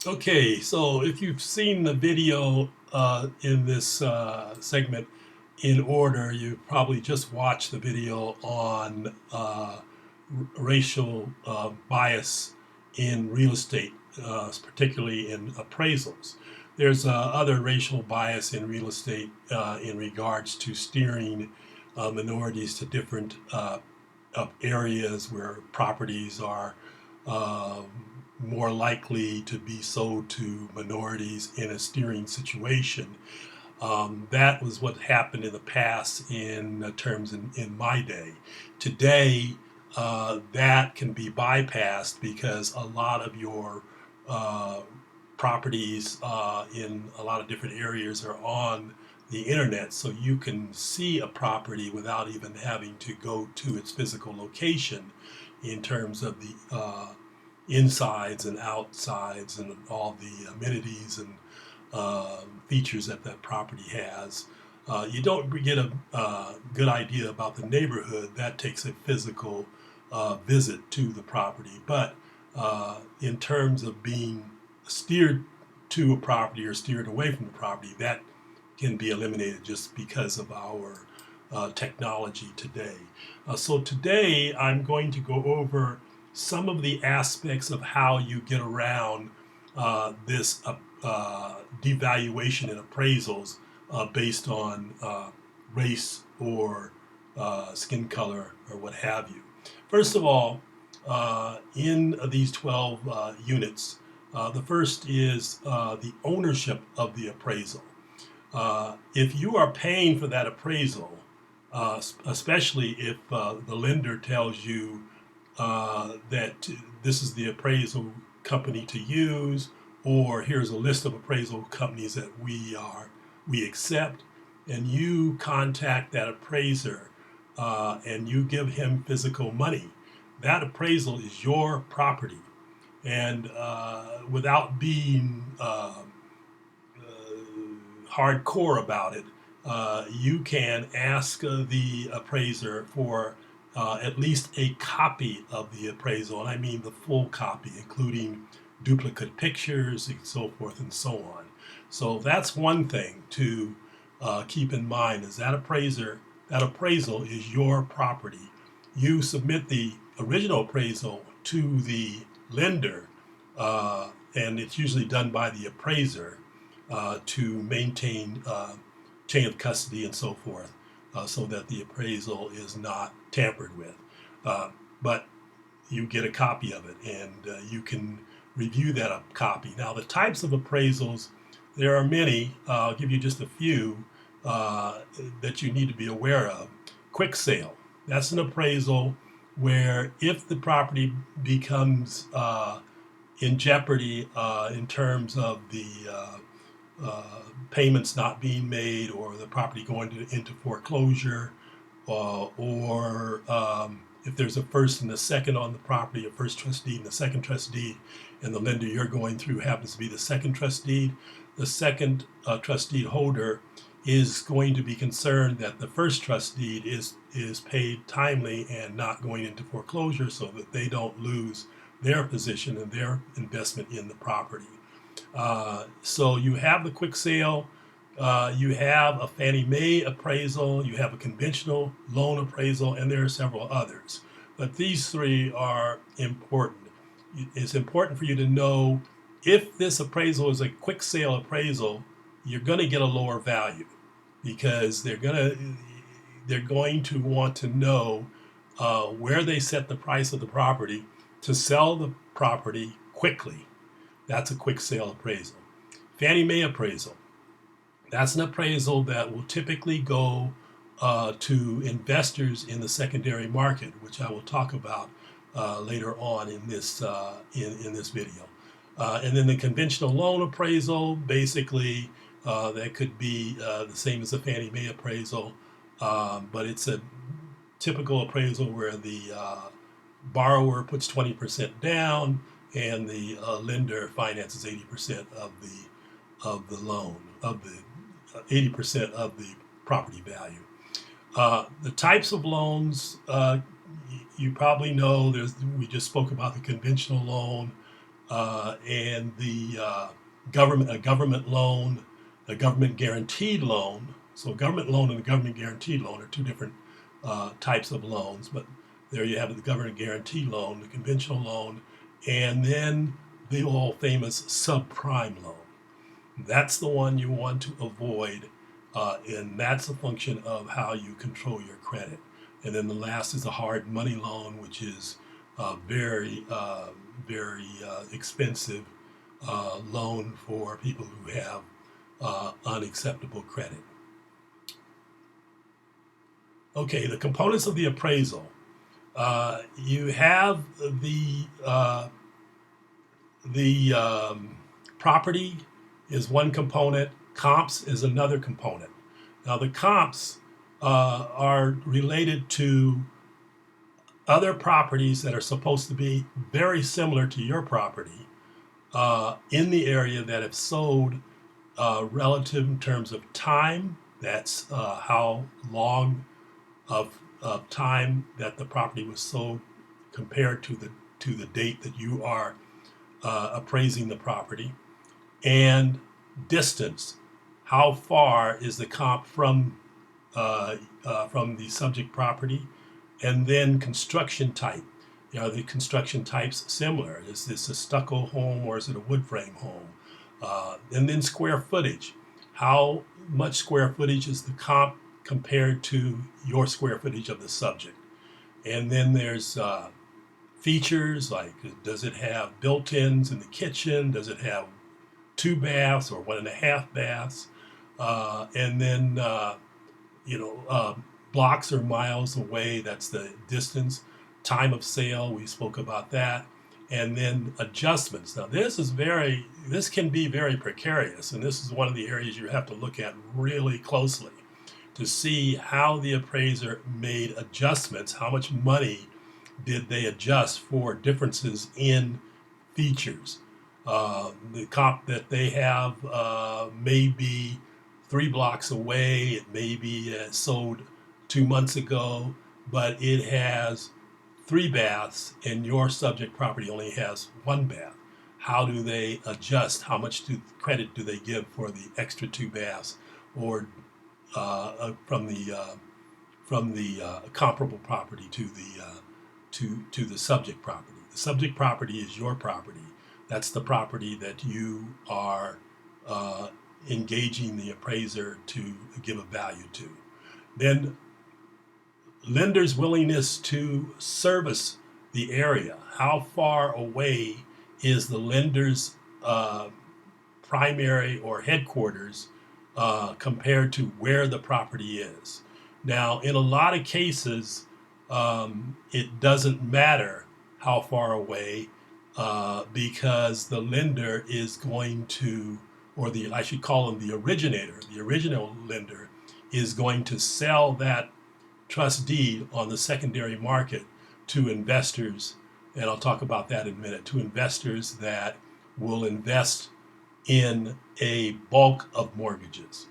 Okay, so if you've seen the video in this segment in order, you probably just watched the video on racial bias in real estate, particularly in appraisals. There's other racial bias in real estate in regards to steering minorities to different areas where properties are uh, more likely to be sold to minorities in a steering situation. That was what happened in the past in terms in my day. Today, that can be bypassed because a lot of your uh, properties in a lot of different areas are on the internet, so you can see a property without even having to go to its physical location in terms of the insides and outsides and all the amenities and features that that property has. You don't get a good idea about the neighborhood. That takes a physical visit to the property. But in terms of being steered to a property or steered away from the property, that can be eliminated just because of our technology today. So today I'm going to go over some of the aspects of how you get around this devaluation in appraisals based on race or skin color or what have you. First of all, in these 12 units, the first is the ownership of the appraisal. If you are paying for that appraisal, especially if the lender tells you that this is the appraisal company to use, or here's a list of appraisal companies that we accept, and you contact that appraiser and you give him physical money, that appraisal is your property, and without being hardcore about it, you can ask the appraiser for at least a copy of the appraisal, and I mean the full copy, including duplicate pictures and so forth and so on. So that's one thing to keep in mind: is that that appraisal is your property. You submit the original appraisal to the lender, and it's usually done by the appraiser to maintain chain of custody and so forth, so that the appraisal is not tampered with. But you get a copy of it, and you can review that copy. Now, the types of appraisals, there are many. I'll give you just a few that you need to be aware of. Quick sale. That's an appraisal where if the property becomes in jeopardy in terms of the payments not being made, or the property going into foreclosure, or if there's a first and a second on the property, a first trust deed and a second trust deed, and the lender you're going through happens to be the second trust deed, the second trust deed holder is going to be concerned that the first trust deed is paid timely and not going into foreclosure, so that they don't lose their position and their investment in the property. So you have the quick sale, you have a Fannie Mae appraisal, you have a conventional loan appraisal, and there are several others. But these three are important. It's important for you to know if this appraisal is a quick sale appraisal, you're going to get a lower value because they're going to want to know where they set the price of the property to sell the property quickly. That's a quick sale appraisal. Fannie Mae appraisal. That's an appraisal that will typically go to investors in the secondary market, which I will talk about later on in this video. And then the conventional loan appraisal, basically, that could be the same as the Fannie Mae appraisal, but it's a typical appraisal where the borrower puts 20% down and the lender finances 80% of the loan, of the 80% of the property value. The types of loans You probably know we just spoke about the conventional loan and the government loan, a government guaranteed loan. So a government loan and a government guaranteed loan are two different types of loans, but there you have the government guaranteed loan, the conventional loan, and then the all famous subprime loan. That's the one you want to avoid, and that's a function of how you control your credit. And then the last is a hard money loan, which is very expensive loan for people who have unacceptable credit. Okay, the components of the appraisal. You have the property is one component, comps is another component. Now the comps are related to other properties that are supposed to be very similar to your property in the area that have sold relative in terms of time. That's how long of time that the property was sold compared to the date that you are appraising the property, and distance. How far is the comp from the subject property? And then construction type. Are the construction types similar? Is this a stucco home or is it a wood frame home? And then square footage. How much square footage is the comp compared to your square footage of the subject? And then there's features like, does it have built-ins in the kitchen? Does it have 2 baths or 1.5 baths? And then blocks or miles away, that's the distance. Time of sale, we spoke about that. And then adjustments. Now this can be very precarious, and this is one of the areas you have to look at really closely to see how the appraiser made adjustments. How much money did they adjust for differences in features? The comp that they have may be 3 blocks away. It may be sold 2 months ago, but it has 3 baths and your subject property only has 1 bath. How do they adjust? How much credit do they give for the extra 2 baths, or from the comparable property to the subject property? The subject property is your property. That's the property that you are engaging the appraiser to give a value to. Then lender's willingness to service the area. How far away is the lender's primary or headquarters compared to where the property is? Now, in a lot of cases, it doesn't matter how far away because the lender is going to, or I should call him the originator, the original lender is going to sell that trust deed on the secondary market to investors, and I'll talk about that in a minute, to investors that will invest in a bulk of mortgages.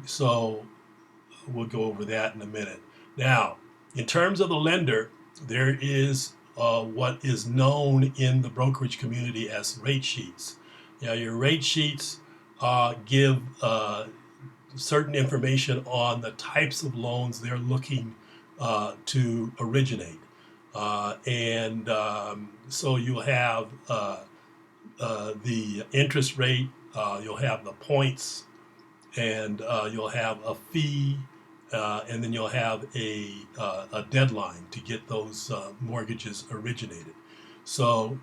So we'll go over that in a minute. Now, in terms of the lender, there is what is known in the brokerage community as rate sheets. Now, your rate sheets give certain information on the types of loans they're looking to originate. So you'll have the interest rate, you'll have the points, and you'll have a fee, and then you'll have a deadline to get those mortgages originated. So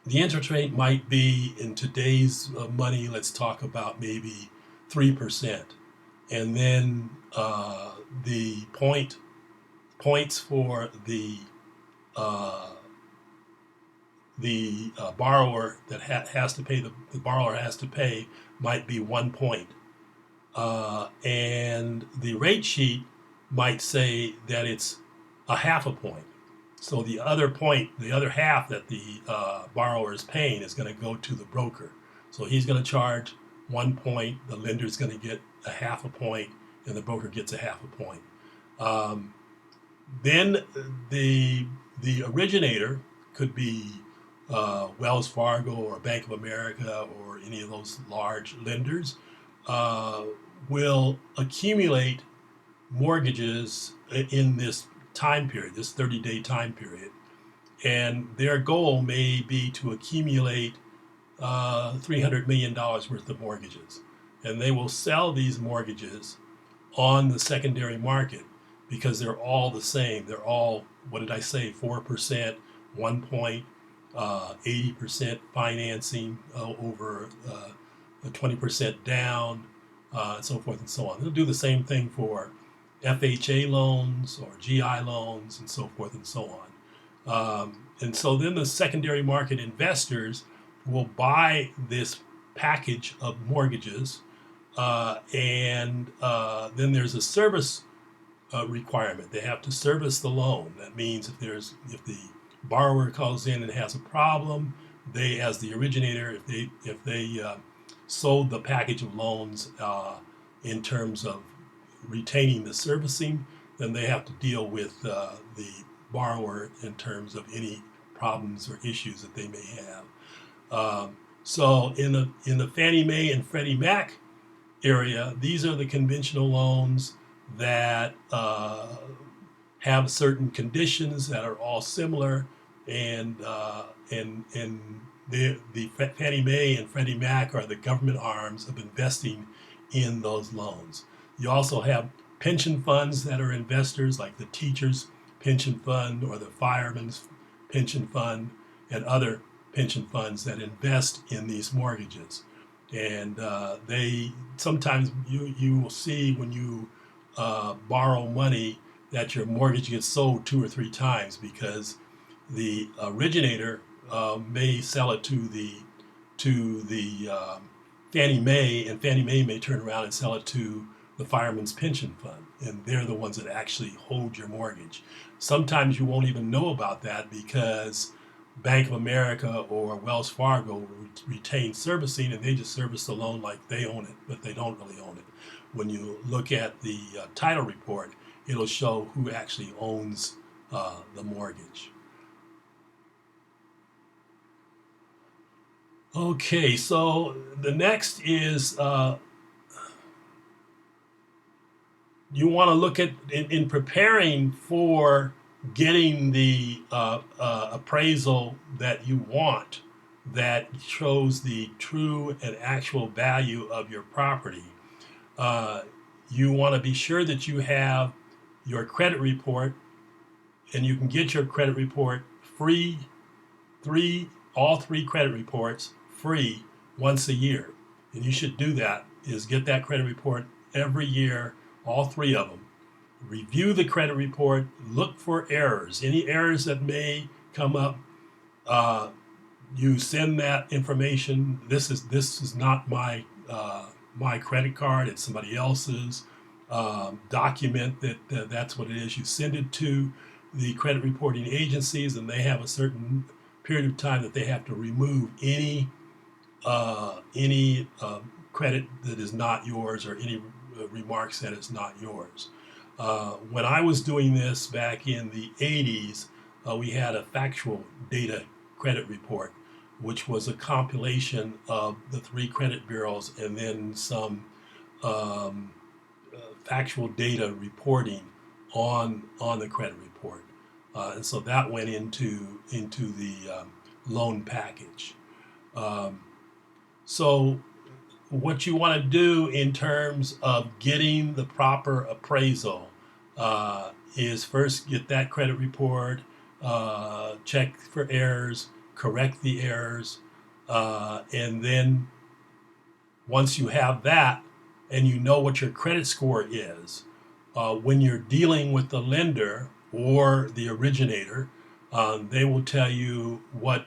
the interest rate might be, in today's money, let's talk about maybe 3%. And then the points for the borrower that has to pay, the borrower has to pay, might be 1 point. And the rate sheet might say that it's a 0.5 point. So the other point, the other half that the borrower is paying is going to go to the broker. So he's going to charge 1 point, the lender is going to get a 0.5 point, and the broker gets a 0.5 point. Then the originator could be Wells Fargo or Bank of America or any of those large lenders, uh, will accumulate mortgages in this time period, this 30-day time period. And their goal may be to accumulate $300 million worth of mortgages. And they will sell these mortgages on the secondary market because they're all the same. They're all, what did I say, 4%, 1.80% financing over 20% down, and so forth and so on. They'll do the same thing for FHA loans or GI loans and so forth and so on. And so then the secondary market investors will buy this package of mortgages, and then there's a service requirement. They have to service the loan. That means if the borrower calls in and has a problem, they, as the originator, if they sold the package of loans in terms of retaining the servicing, then they have to deal with the borrower in terms of any problems or issues that they may have. So in the Fannie Mae and Freddie Mac area, these are the conventional loans that have certain conditions that are all similar, and the Fannie Mae and Freddie Mac are the government arms of investing in those loans. You also have pension funds that are investors, like the teachers' pension fund or the fireman's pension fund, and other pension funds that invest in these mortgages. And they sometimes you will see when you borrow money that your mortgage gets sold 2 or 3 times because the originator may sell it to the Fannie Mae, and Fannie Mae may turn around and sell it to the fireman's pension fund, and they're the ones that actually hold your mortgage. Sometimes you won't even know about that because Bank of America or Wells Fargo retain servicing, and they just service the loan like they own it, but they don't really own it. When you look at the title report, it'll show who actually owns the mortgage. Okay, so the next is you want to look at in preparing for getting the appraisal that you want that shows the true and actual value of your property. You want to be sure that you have your credit report, and you can get your credit report free, all three credit reports free once a year. And you should do that, is get that credit report every year, all three of them. Review the credit report, look for errors, any errors that may come up. You send that information. This is not my my credit card, it's somebody else's. Document that that's what it is. You send it to the credit reporting agencies, and they have a certain period of time that they have to remove any credit that is not yours, or any remarks that is not yours. When I was doing this back in the 80s, we had a factual data credit report, which was a compilation of the three credit bureaus and then some factual data reporting on the credit report. And so that went into the loan package. So what you want to do in terms of getting the proper appraisal is first get that credit report, check for errors, correct the errors, and then once you have that and you know what your credit score is, when you're dealing with the lender or the originator, they will tell you what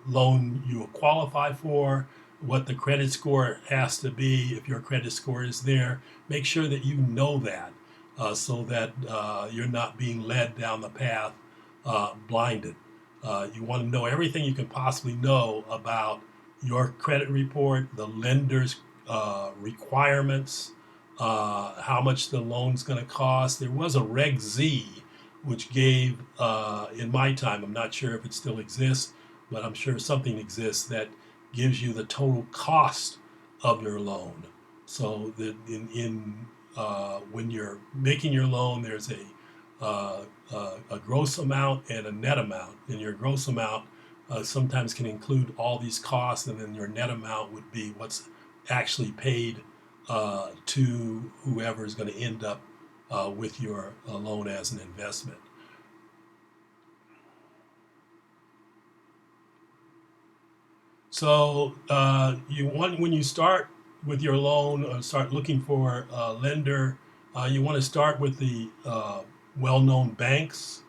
loan you will qualify for, what the credit score has to be. If your credit score is there, make sure that you know that, so that you're not being led down the path blinded. You want to know everything you can possibly know about your credit report, the lender's requirements, how much the loan's going to cost. There was a Reg Z, which gave, in my time, I'm not sure if it still exists, but I'm sure something exists that gives you the total cost of your loan. So that when you're making your loan, there's a gross amount and a net amount. And your gross amount sometimes can include all these costs, and then your net amount would be what's actually paid to whoever is going to end up with your loan as an investment. So when you start with your loan or start looking for a lender, you want to start with the well-known banks.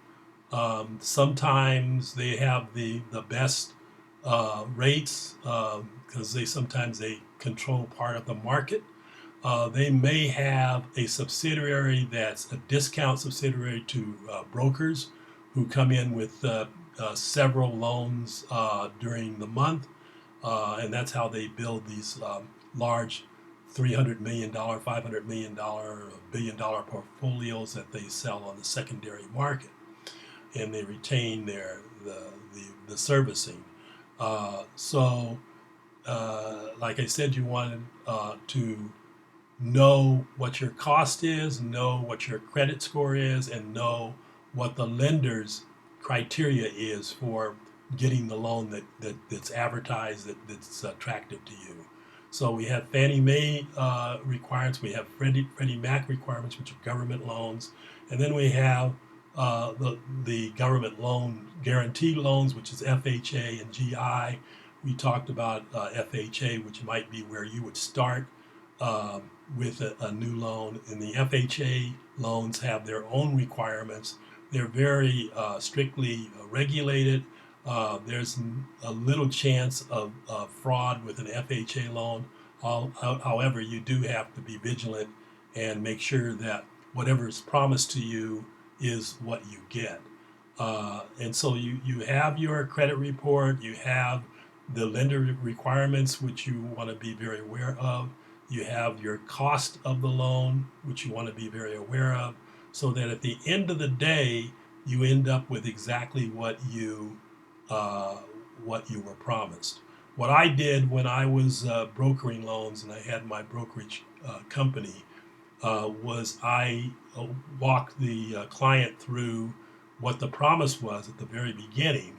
Sometimes they have the best rates because they control part of the market. They may have a subsidiary that's a discount subsidiary to brokers who come in with several loans during the month, and that's how they build these large $300 million, $500 million, $1 billion portfolios that they sell on the secondary market, and they retain the servicing. So, like I said, you wanted to know what your cost is, know what your credit score is, and know what the lender's criteria is for getting the loan that's advertised that's attractive to you. So we have Fannie Mae requirements, we have Freddie Mac requirements, which are government loans, and then we have the government loan guaranteed loans, which is FHA and GI. We talked about FHA, which might be where you would start with a new loan, and the FHA loans have their own requirements. They're very strictly regulated. There's a little chance of fraud with an FHA loan. However, you do have to be vigilant and make sure that whatever is promised to you is what you get. And so you have your credit report, you have the lender requirements, which you want to be very aware of. You have your cost of the loan, which you want to be very aware of, so that at the end of the day, you end up with exactly what you were promised. What I did when I was brokering loans and I had my brokerage company was I walked the client through what the promise was at the very beginning.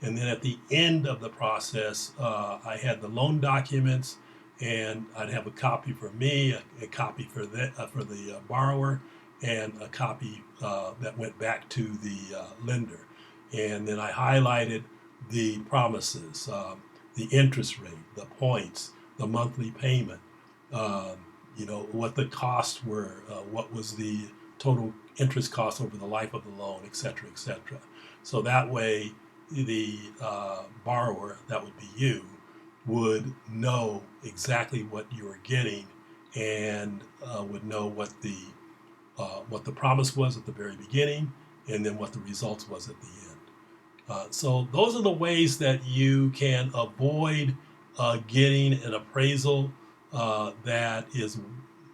And then at the end of the process, I had the loan documents, and I'd have a copy for me, a copy for the borrower, and a copy that went back to the lender. And then I highlighted the promises, the interest rate, the points, the monthly payment, what the costs were, what was the total interest cost over the life of the loan, et cetera, et cetera. So that way, the borrower, that would be you, would know exactly what you were getting, and would know what the promise was at the very beginning, and then what the results was at the end. So those are the ways that you can avoid getting an appraisal that is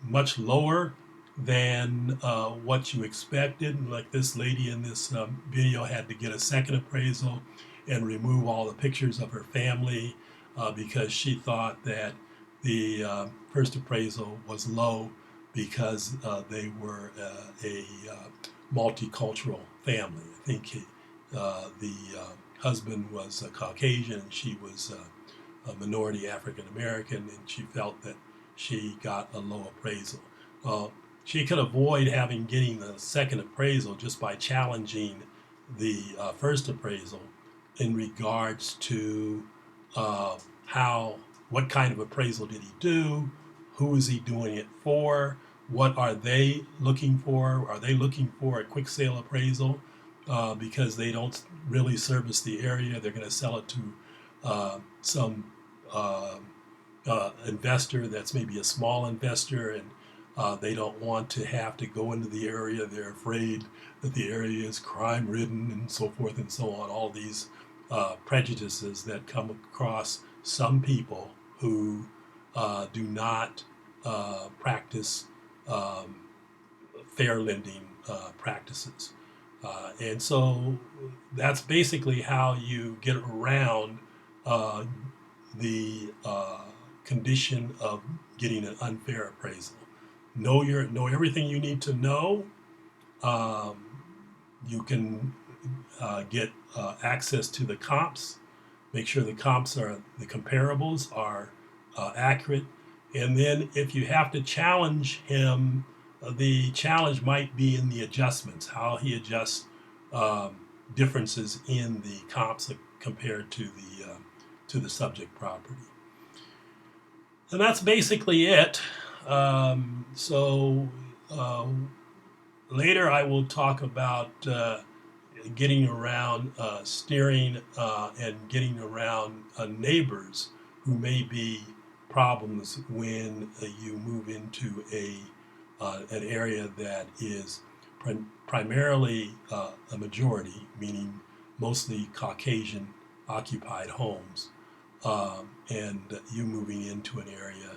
much lower than what you expected. Like this lady in this video had to get a second appraisal and remove all the pictures of her family because she thought that the first appraisal was low because they were a multicultural family. I think the husband was a Caucasian and she was a minority African American, and she felt that she got a low appraisal. She could avoid getting the second appraisal just by challenging the first appraisal in regards to what kind of appraisal did he do, who is he doing it for, what are they looking for? Are they looking for a quick sale appraisal because they don't really service the area? They're going to sell it to some investor that's maybe a small investor, and they don't want to have to go into the area. They're afraid that the area is crime-ridden and so forth and so on. All these prejudices that come across some people who do not practice um, fair lending practices. And so that's basically how you get around the condition of getting an unfair appraisal. Know everything you need to know. Um, you can get access to the comps. Make sure the comparables are accurate. And then if you have to challenge him, the challenge might be in the adjustments, how he adjusts um, differences in the comps compared to the subject property. And that's basically it. So later I will talk about getting around steering and getting around neighbors who may be problems when you move into an area that is primarily a majority, meaning mostly Caucasian occupied homes, and you moving into an area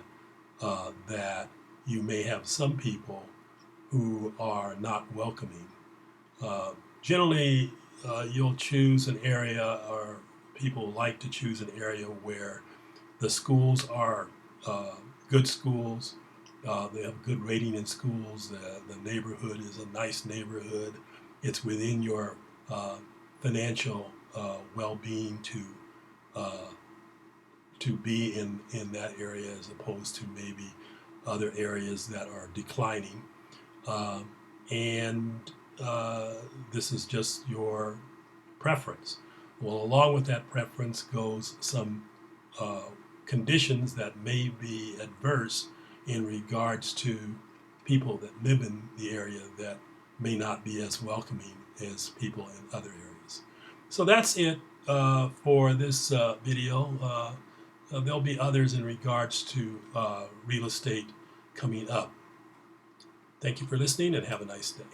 that you may have some people who are not welcoming. Generally, you'll choose an area, or people like to choose an area where the schools are good schools. They have good rating in schools. The neighborhood is a nice neighborhood. It's within your financial well-being to be in that area, as opposed to maybe other areas that are declining. And this is just your preference. Well, along with that preference goes some conditions that may be adverse in regards to people that live in the area that may not be as welcoming as people in other areas. So that's it for this video. There'll be others in regards to real estate coming up. Thank you for listening, and have a nice day.